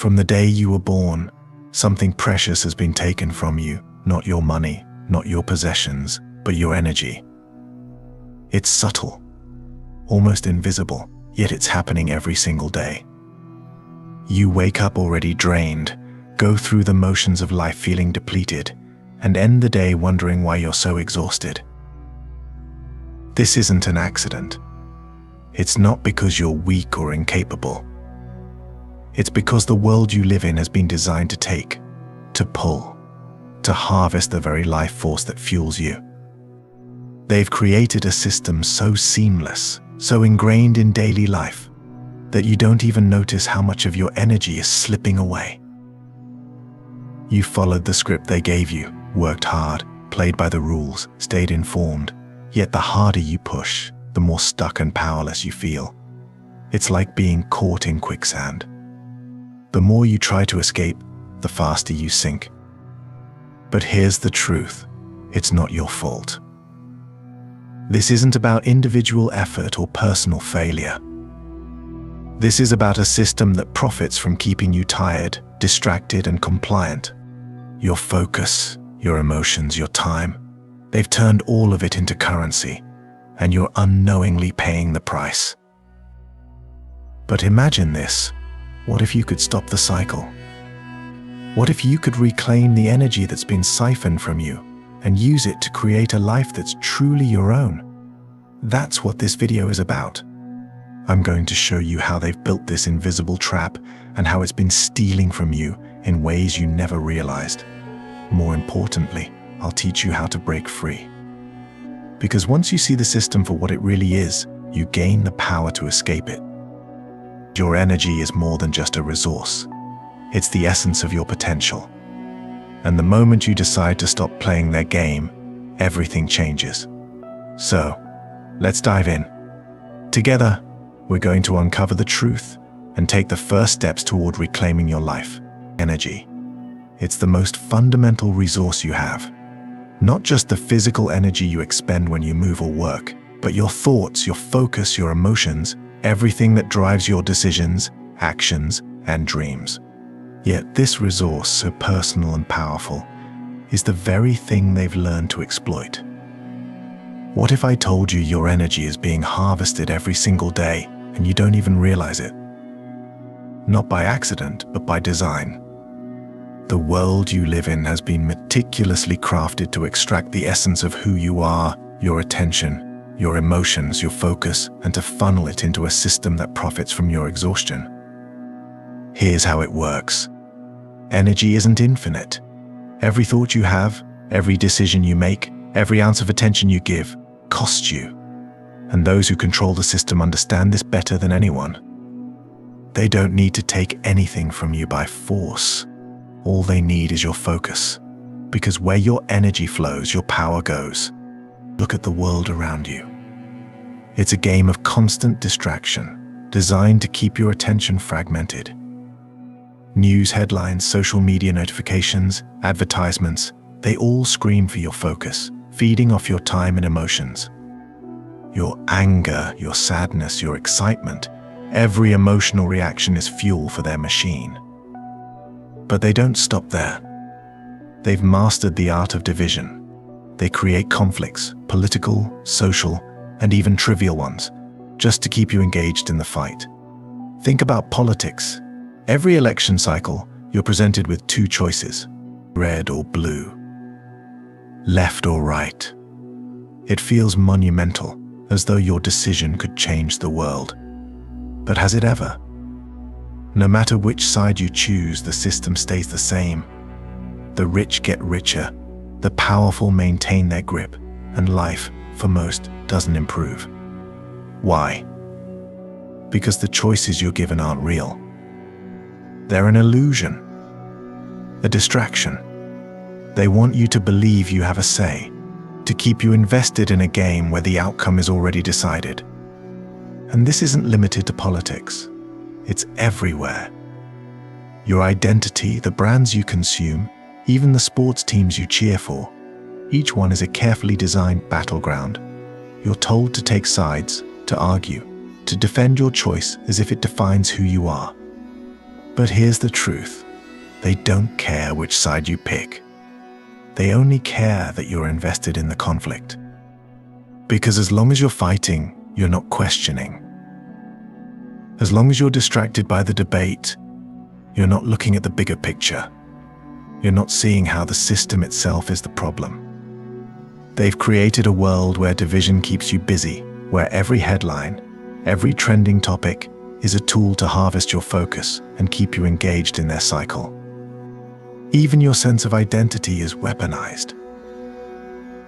From the day you were born, something precious has been taken from you, not your money, not your possessions, but your energy. It's subtle, almost invisible, yet it's happening every single day. You wake up already drained, go through the motions of life feeling depleted, and end the day wondering why you're so exhausted. This isn't an accident. It's not because you're weak or incapable. It's because the world you live in has been designed to take, to pull, to harvest the very life force that fuels you. They've created a system so seamless, so ingrained in daily life, that you don't even notice how much of your energy is slipping away. You followed the script they gave you, worked hard, played by the rules, stayed informed, yet the harder you push, the more stuck and powerless you feel. It's like being caught in quicksand. The more you try to escape, the faster you sink. But here's the truth, it's not your fault. This isn't about individual effort or personal failure. This is about a system that profits from keeping you tired, distracted, and compliant. Your focus, your emotions, your time, they've turned all of it into currency, and you're unknowingly paying the price. But imagine this. What if you could stop the cycle? What if you could reclaim the energy that's been siphoned from you and use it to create a life that's truly your own? That's what this video is about. I'm going to show you how they've built this invisible trap and how it's been stealing from you in ways you never realized. More importantly, I'll teach you how to break free. Because once you see the system for what it really is, you gain the power to escape it. Your energy is more than just a resource. It's the essence of your potential. And the moment you decide to stop playing their game, everything changes. So, let's dive in. Together, we're going to uncover the truth and take the first steps toward reclaiming your life. Energy. It's the most fundamental resource you have. Not just the physical energy you expend when you move or work, but your thoughts, your focus, your emotions, everything that drives your decisions, actions, and dreams. Yet this resource, so personal and powerful, is the very thing they've learned to exploit. What if I told you your energy is being harvested every single day and you don't even realize it? Not by accident, but by design. The world you live in has been meticulously crafted to extract the essence of who you are, your attention, your emotions, your focus, and to funnel it into a system that profits from your exhaustion. Here's how it works. Energy isn't infinite. Every thought you have, every decision you make, every ounce of attention you give, costs you. And those who control the system understand this better than anyone. They don't need to take anything from you by force. All they need is your focus. Because where your energy flows, your power goes. Look at the world around you. It's a game of constant distraction, designed to keep your attention fragmented. News headlines, social media notifications, advertisements, they all scream for your focus, feeding off your time and emotions. Your anger, your sadness, your excitement, every emotional reaction is fuel for their machine. But they don't stop there. They've mastered the art of division. They create conflicts, political, social, and even trivial ones, just to keep you engaged in the fight. Think about politics. Every election cycle, you're presented with two choices, red or blue, left or right. It feels monumental, as though your decision could change the world. But has it ever? No matter which side you choose, the system stays the same. The rich get richer, the powerful maintain their grip, and life, for most, doesn't improve. Why? Because the choices you're given aren't real. They're an illusion, a distraction. They want you to believe you have a say, to keep you invested in a game where the outcome is already decided. And this isn't limited to politics. It's everywhere. Your identity, the brands you consume, even the sports teams you cheer for, each one is a carefully designed battleground. You're told to take sides, to argue, to defend your choice as if it defines who you are. But here's the truth. They don't care which side you pick. They only care that you're invested in the conflict. Because as long as you're fighting, you're not questioning. As long as you're distracted by the debate, you're not looking at the bigger picture. You're not seeing how the system itself is the problem. They've created a world where division keeps you busy, where every headline, every trending topic is a tool to harvest your focus and keep you engaged in their cycle. Even your sense of identity is weaponized.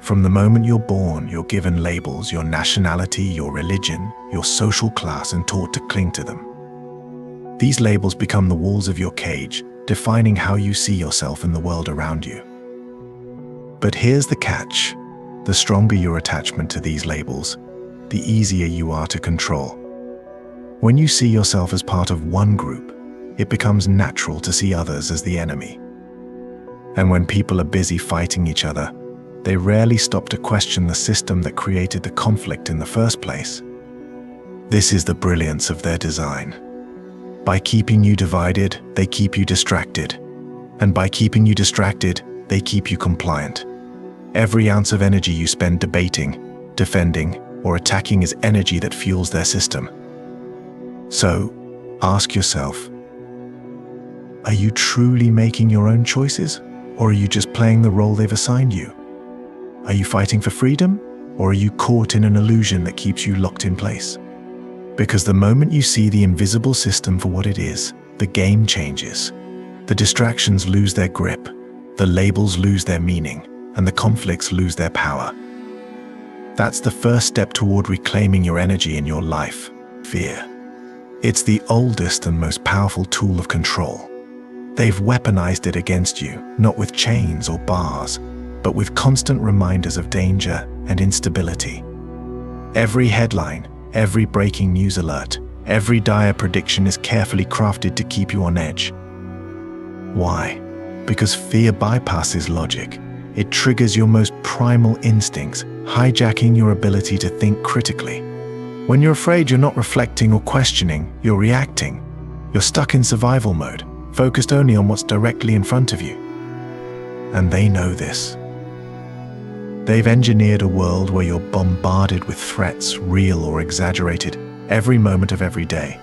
From the moment you're born, you're given labels, your nationality, your religion, your social class, and taught to cling to them. These labels become the walls of your cage, defining how you see yourself in the world around you. But here's the catch. The stronger your attachment to these labels, the easier you are to control. When you see yourself as part of one group, it becomes natural to see others as the enemy. And when people are busy fighting each other, they rarely stop to question the system that created the conflict in the first place. This is the brilliance of their design. By keeping you divided, they keep you distracted. And by keeping you distracted, they keep you compliant. Every ounce of energy you spend debating, defending, or attacking is energy that fuels their system. So, ask yourself, are you truly making your own choices? Or are you just playing the role they've assigned you? Are you fighting for freedom? Or are you caught in an illusion that keeps you locked in place? Because the moment you see the invisible system for what it is, the game changes. The distractions lose their grip, the labels lose their meaning, and the conflicts lose their power. That's the first step toward reclaiming your energy in your life: fear. It's the oldest and most powerful tool of control. They've weaponized it against you, not with chains or bars, but with constant reminders of danger and instability. Every headline, every breaking news alert, every dire prediction is carefully crafted to keep you on edge. Why? Because fear bypasses logic. It triggers your most primal instincts, hijacking your ability to think critically. When you're afraid, you're not reflecting or questioning, you're reacting. You're stuck in survival mode, focused only on what's directly in front of you. And they know this. They've engineered a world where you're bombarded with threats, real or exaggerated, every moment of every day.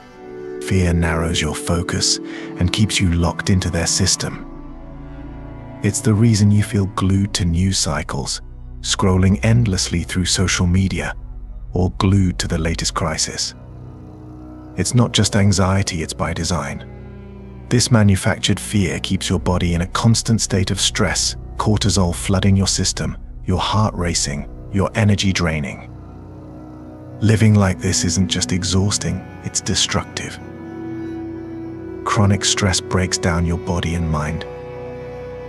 Fear narrows your focus and keeps you locked into their system. It's the reason you feel glued to news cycles, scrolling endlessly through social media, or glued to the latest crisis. It's not just anxiety, it's by design. This manufactured fear keeps your body in a constant state of stress, cortisol flooding your system, your heart racing, your energy draining. Living like this isn't just exhausting, it's destructive. Chronic stress breaks down your body and mind.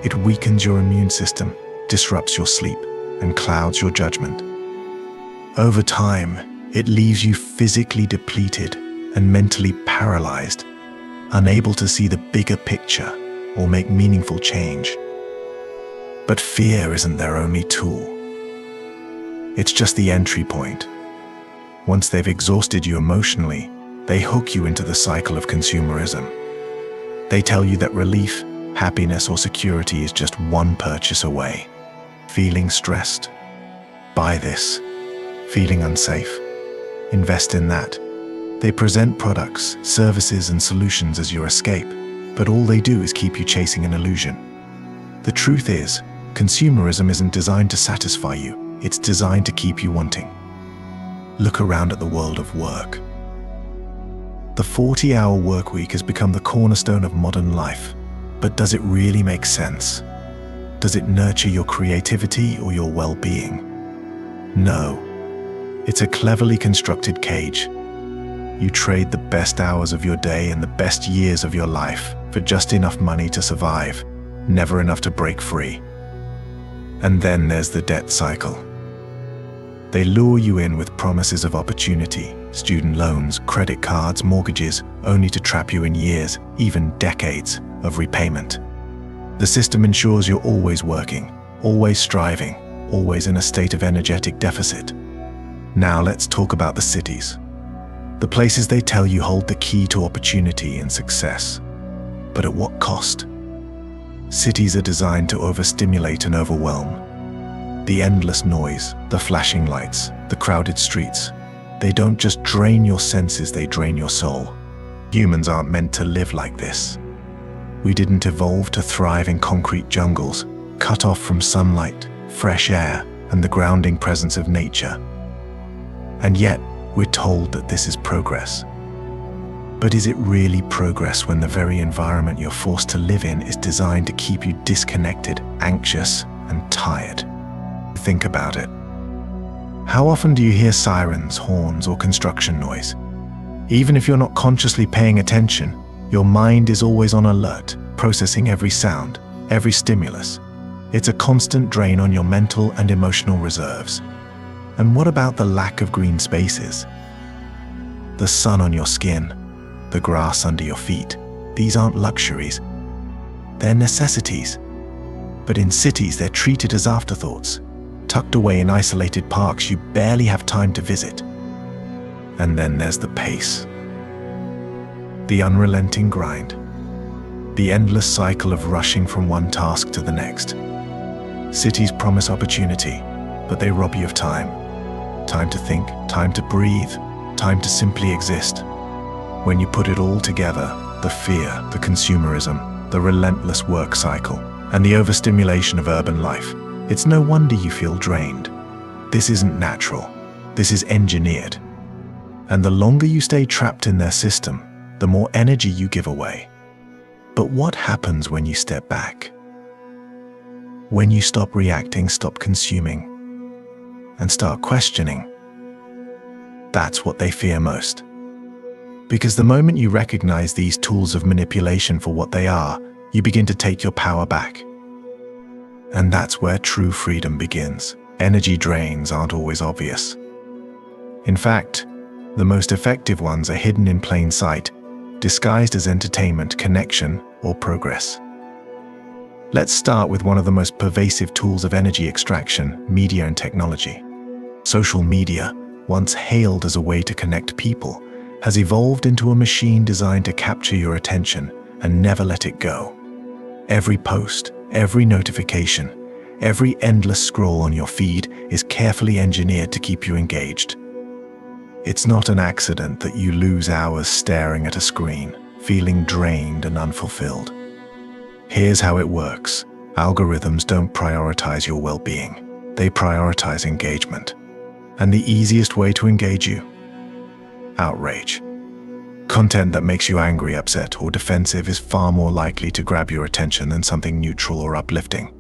It weakens your immune system, disrupts your sleep, and clouds your judgment. Over time, it leaves you physically depleted and mentally paralyzed, unable to see the bigger picture or make meaningful change. But fear isn't their only tool. It's just the entry point. Once they've exhausted you emotionally, they hook you into the cycle of consumerism. They tell you that relief, happiness, or security is just one purchase away. Feeling stressed? Buy this. Feeling unsafe? Invest in that. They present products, services, and solutions as your escape, but all they do is keep you chasing an illusion. The truth is, consumerism isn't designed to satisfy you, it's designed to keep you wanting. Look around at the world of work. The 40-hour workweek has become the cornerstone of modern life, but does it really make sense? Does it nurture your creativity or your well-being? No. It's a cleverly constructed cage. You trade the best hours of your day and the best years of your life for just enough money to survive, never enough to break free. And then there's the debt cycle. They lure you in with promises of opportunity, student loans, credit cards, mortgages, only to trap you in years, even decades, of repayment. The system ensures you're always working, always striving, always in a state of energetic deficit. Now let's talk about the cities. The places they tell you hold the key to opportunity and success. But at what cost? Cities are designed to overstimulate and overwhelm. The endless noise, the flashing lights, the crowded streets, they don't just drain your senses, they drain your soul. Humans aren't meant to live like this. We didn't evolve to thrive in concrete jungles, cut off from sunlight, fresh air, and the grounding presence of nature. And yet, we're told that this is progress. But is it really progress when the very environment you're forced to live in is designed to keep you disconnected, anxious, and tired? Think about it. How often do you hear sirens, horns, or construction noise? Even if you're not consciously paying attention, your mind is always on alert, processing every sound, every stimulus. It's a constant drain on your mental and emotional reserves. And what about the lack of green spaces? The sun on your skin, the grass under your feet. These aren't luxuries. They're necessities. But in cities, they're treated as afterthoughts, tucked away in isolated parks you barely have time to visit. And then there's the pace. The unrelenting grind. The endless cycle of rushing from one task to the next. Cities promise opportunity, but they rob you of time. Time to think, time to breathe, time to simply exist. When you put it all together, the fear, the consumerism, the relentless work cycle, and the overstimulation of urban life, it's no wonder you feel drained. This isn't natural. This is engineered. And the longer you stay trapped in their system, the more energy you give away. But what happens when you step back? When you stop reacting, stop consuming, and start questioning? That's what they fear most. Because the moment you recognize these tools of manipulation for what they are, you begin to take your power back. And that's where true freedom begins. Energy drains aren't always obvious. In fact, the most effective ones are hidden in plain sight, disguised as entertainment, connection, or progress. Let's start with one of the most pervasive tools of energy extraction, media and technology. Social media, once hailed as a way to connect people, has evolved into a machine designed to capture your attention and never let it go. Every post, every notification, every endless scroll on your feed is carefully engineered to keep you engaged. It's not an accident that you lose hours staring at a screen, feeling drained and unfulfilled. Here's how it works. Algorithms don't prioritize your well-being. They prioritize engagement. And the easiest way to engage you? Outrage. Content that makes you angry, upset, or defensive is far more likely to grab your attention than something neutral or uplifting.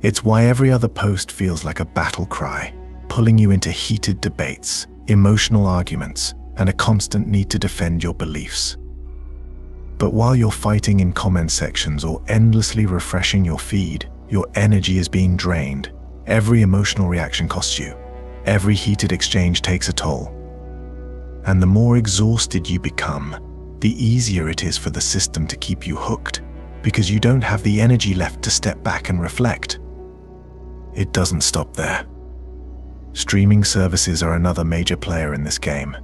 It's why every other post feels like a battle cry, pulling you into heated debates, emotional arguments, and a constant need to defend your beliefs. But while you're fighting in comment sections or endlessly refreshing your feed, your energy is being drained. Every emotional reaction costs you. Every heated exchange takes a toll. And the more exhausted you become, the easier it is for the system to keep you hooked, because you don't have the energy left to step back and reflect. It doesn't stop there. Streaming services are another major player in this game.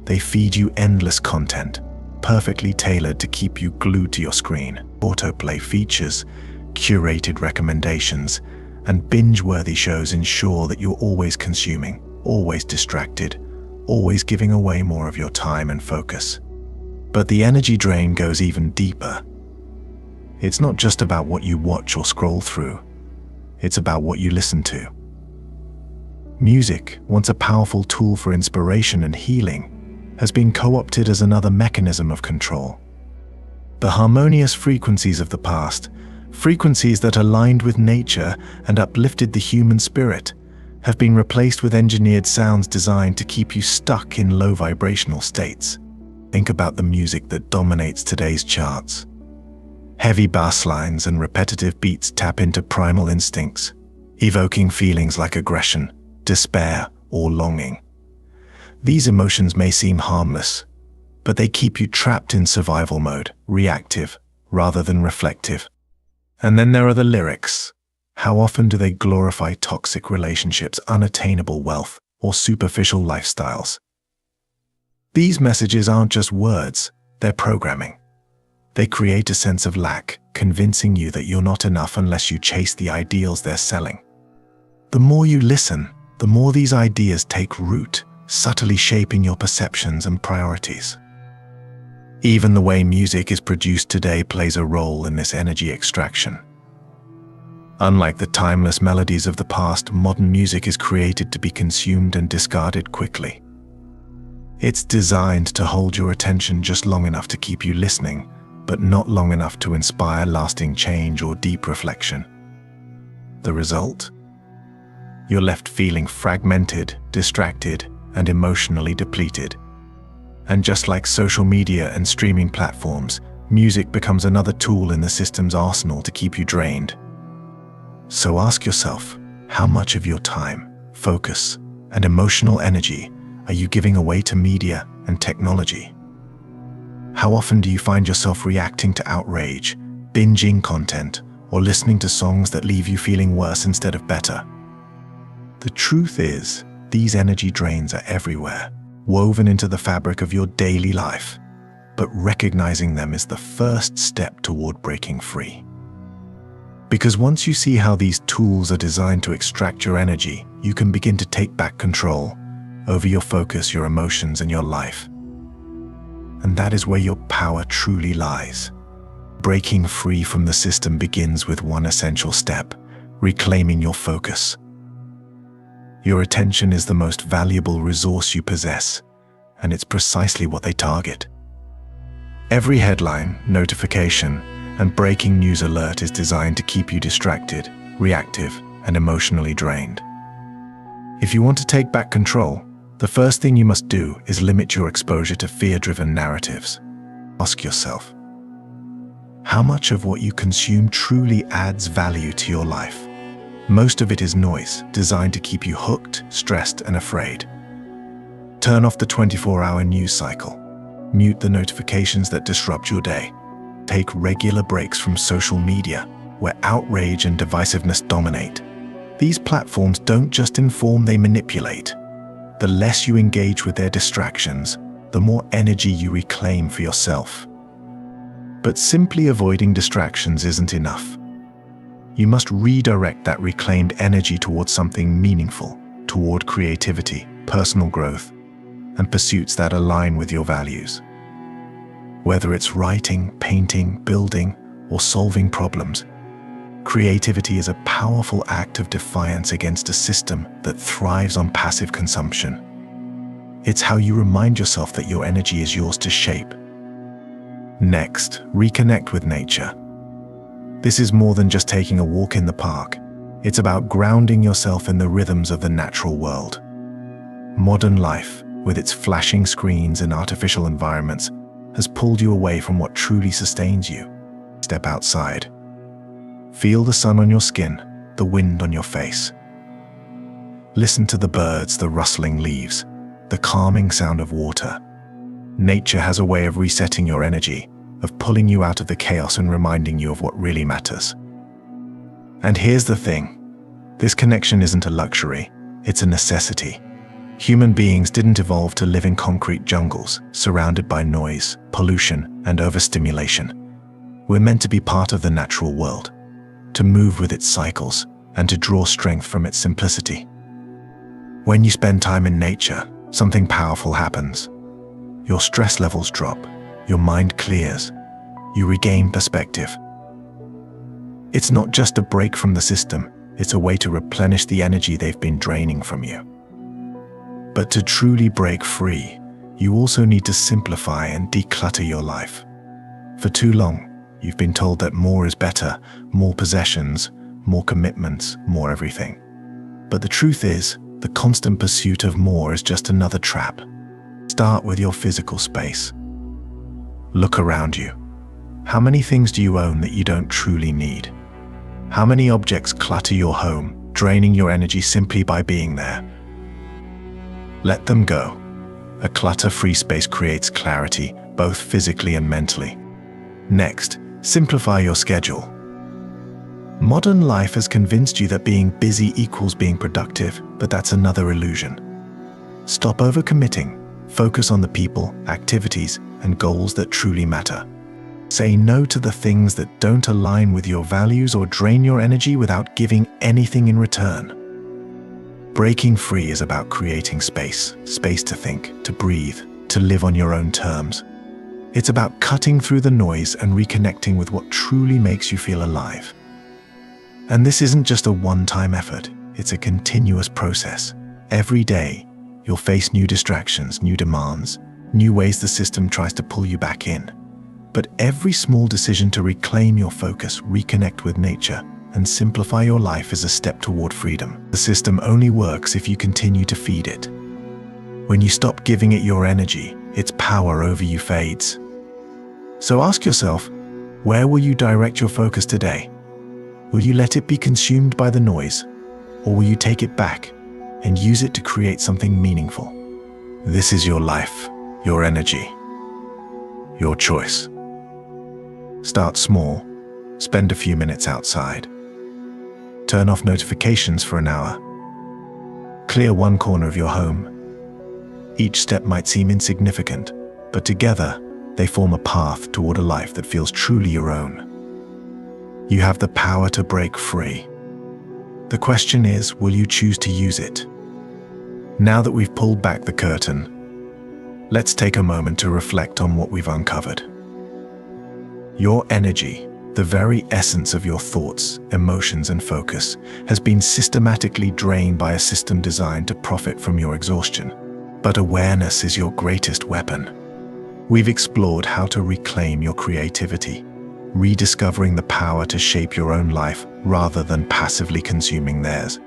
They feed you endless content, perfectly tailored to keep you glued to your screen. Autoplay features, curated recommendations, and binge-worthy shows ensure that you're always consuming, always distracted, always giving away more of your time and focus. But the energy drain goes even deeper. It's not just about what you watch or scroll through. It's about what you listen to. Music, once a powerful tool for inspiration and healing, has been co-opted as another mechanism of control. The harmonious frequencies of the past, frequencies that aligned with nature and uplifted the human spirit, have been replaced with engineered sounds designed to keep you stuck in low vibrational states. Think about the music that dominates today's charts. Heavy bass lines and repetitive beats tap into primal instincts, evoking feelings like aggression, despair, or longing. These emotions may seem harmless, but they keep you trapped in survival mode, reactive rather than reflective. And then there are the lyrics. How often do they glorify toxic relationships, unattainable wealth, or superficial lifestyles? These messages aren't just words, they're programming. They create a sense of lack, convincing you that you're not enough unless you chase the ideals they're selling. The more you listen, the more these ideas take root, subtly shaping your perceptions and priorities. Even the way music is produced today plays a role in this energy extraction. Unlike the timeless melodies of the past, modern music is created to be consumed and discarded quickly. It's designed to hold your attention just long enough to keep you listening, but not long enough to inspire lasting change or deep reflection. The result? You're left feeling fragmented, distracted, and emotionally depleted. And just like social media and streaming platforms, music becomes another tool in the system's arsenal to keep you drained. So ask yourself, how much of your time, focus, and emotional energy are you giving away to media and technology? How often do you find yourself reacting to outrage, binging content, or listening to songs that leave you feeling worse instead of better? The truth is, these energy drains are everywhere, woven into the fabric of your daily life. But recognizing them is the first step toward breaking free. Because once you see how these tools are designed to extract your energy, you can begin to take back control over your focus, your emotions, and your life. And that is where your power truly lies. Breaking free from the system begins with one essential step: reclaiming your focus. Your attention is the most valuable resource you possess, and it's precisely what they target. Every headline, notification, and breaking news alert is designed to keep you distracted, reactive, and emotionally drained. If you want to take back control, the first thing you must do is limit your exposure to fear-driven narratives. Ask yourself, how much of what you consume truly adds value to your life? Most of it is noise, designed to keep you hooked, stressed, and afraid. Turn off the 24-hour news cycle. Mute the notifications that disrupt your day. Take regular breaks from social media, where outrage and divisiveness dominate. These platforms don't just inform, they manipulate. The less you engage with their distractions, the more energy you reclaim for yourself. But simply avoiding distractions isn't enough. You must redirect that reclaimed energy towards something meaningful, toward creativity, personal growth, and pursuits that align with your values. Whether it's writing, painting, building, or solving problems, creativity is a powerful act of defiance against a system that thrives on passive consumption. It's how you remind yourself that your energy is yours to shape. Next, reconnect with nature. This is more than just taking a walk in the park. It's about grounding yourself in the rhythms of the natural world. Modern life, with its flashing screens and artificial environments, has pulled you away from what truly sustains you. Step outside. Feel the sun on your skin, the wind on your face. Listen to the birds, the rustling leaves, the calming sound of water. Nature has a way of resetting your energy, of pulling you out of the chaos and reminding you of what really matters. And here's the thing. This connection isn't a luxury, it's a necessity. Human beings didn't evolve to live in concrete jungles, surrounded by noise, pollution, and overstimulation. We're meant to be part of the natural world, to move with its cycles, and to draw strength from its simplicity. When you spend time in nature, something powerful happens. Your stress levels drop, your mind clears, you regain perspective. It's not just a break from the system, it's a way to replenish the energy they've been draining from you. But to truly break free, you also need to simplify and declutter your life. For too long, you've been told that more is better, more possessions, more commitments, more everything. But the truth is, the constant pursuit of more is just another trap. Start with your physical space. Look around you. How many things do you own that you don't truly need? How many objects clutter your home, draining your energy simply by being there? Let them go. A clutter-free space creates clarity, both physically and mentally. Next, simplify your schedule. Modern life has convinced you that being busy equals being productive, but that's another illusion. Stop overcommitting. Focus on the people, activities, and goals that truly matter. Say no to the things that don't align with your values or drain your energy without giving anything in return. Breaking free is about creating space to think, to breathe, to live on your own terms. It's about cutting through the noise and reconnecting with what truly makes you feel alive. And this isn't just a one-time effort, it's a continuous process. Every day, you'll face new distractions, new demands, new ways the system tries to pull you back in. But every small decision to reclaim your focus, reconnect with nature, and simplify your life is a step toward freedom. The system only works if you continue to feed it. When you stop giving it your energy, its power over you fades. So ask yourself, where will you direct your focus today? Will you let it be consumed by the noise, or will you take it back and use it to create something meaningful? This is your life, your energy, your choice. Start small, spend a few minutes outside. Turn off notifications for an hour. Clear one corner of your home. Each step might seem insignificant, but together they form a path toward a life that feels truly your own. You have the power to break free. The question is, will you choose to use it? Now that we've pulled back the curtain, let's take a moment to reflect on what we've uncovered. Your energy, the very essence of your thoughts, emotions, and focus, has been systematically drained by a system designed to profit from your exhaustion. But awareness is your greatest weapon. We've explored how to reclaim your creativity, rediscovering the power to shape your own life rather than passively consuming theirs.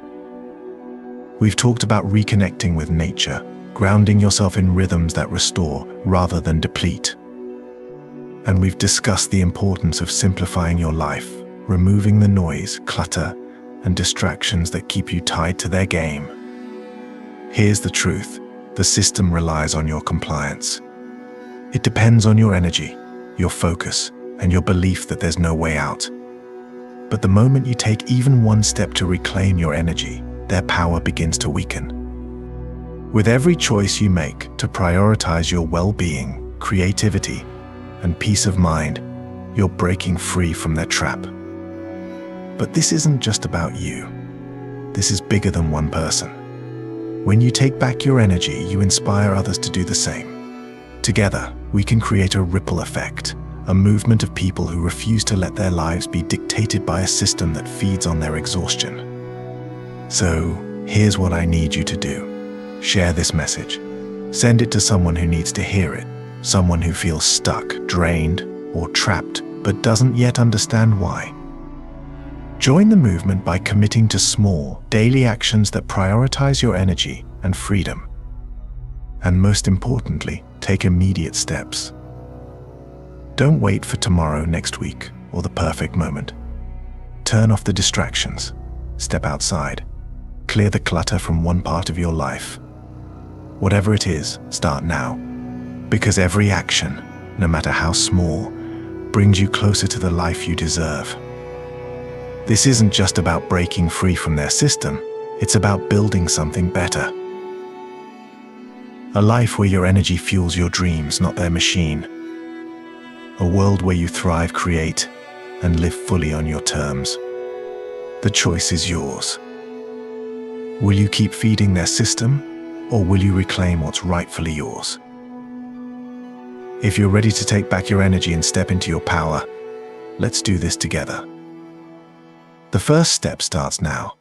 We've talked about reconnecting with nature, grounding yourself in rhythms that restore rather than deplete. And we've discussed the importance of simplifying your life, removing the noise, clutter, and distractions that keep you tied to their game. Here's the truth: the system relies on your compliance. It depends on your energy, your focus, and your belief that there's no way out. But the moment you take even one step to reclaim your energy, their power begins to weaken. With every choice you make to prioritize your well-being, creativity, and peace of mind, you're breaking free from their trap. But this isn't just about you. This is bigger than one person. When you take back your energy, you inspire others to do the same. Together, we can create a ripple effect, a movement of people who refuse to let their lives be dictated by a system that feeds on their exhaustion. So, here's what I need you to do. Share this message. Send it to someone who needs to hear it. Someone who feels stuck, drained, or trapped, but doesn't yet understand why. Join the movement by committing to small, daily actions that prioritize your energy and freedom. And most importantly, take immediate steps. Don't wait for tomorrow, next week, or the perfect moment. Turn off the distractions. Step outside. Clear the clutter from one part of your life. Whatever it is, start now. Because every action, no matter how small, brings you closer to the life you deserve. This isn't just about breaking free from their system, it's about building something better. A life where your energy fuels your dreams, not their machine. A world where you thrive, create, and live fully on your terms. The choice is yours. Will you keep feeding their system, or will you reclaim what's rightfully yours? If you're ready to take back your energy and step into your power, let's do this together. The first step starts now.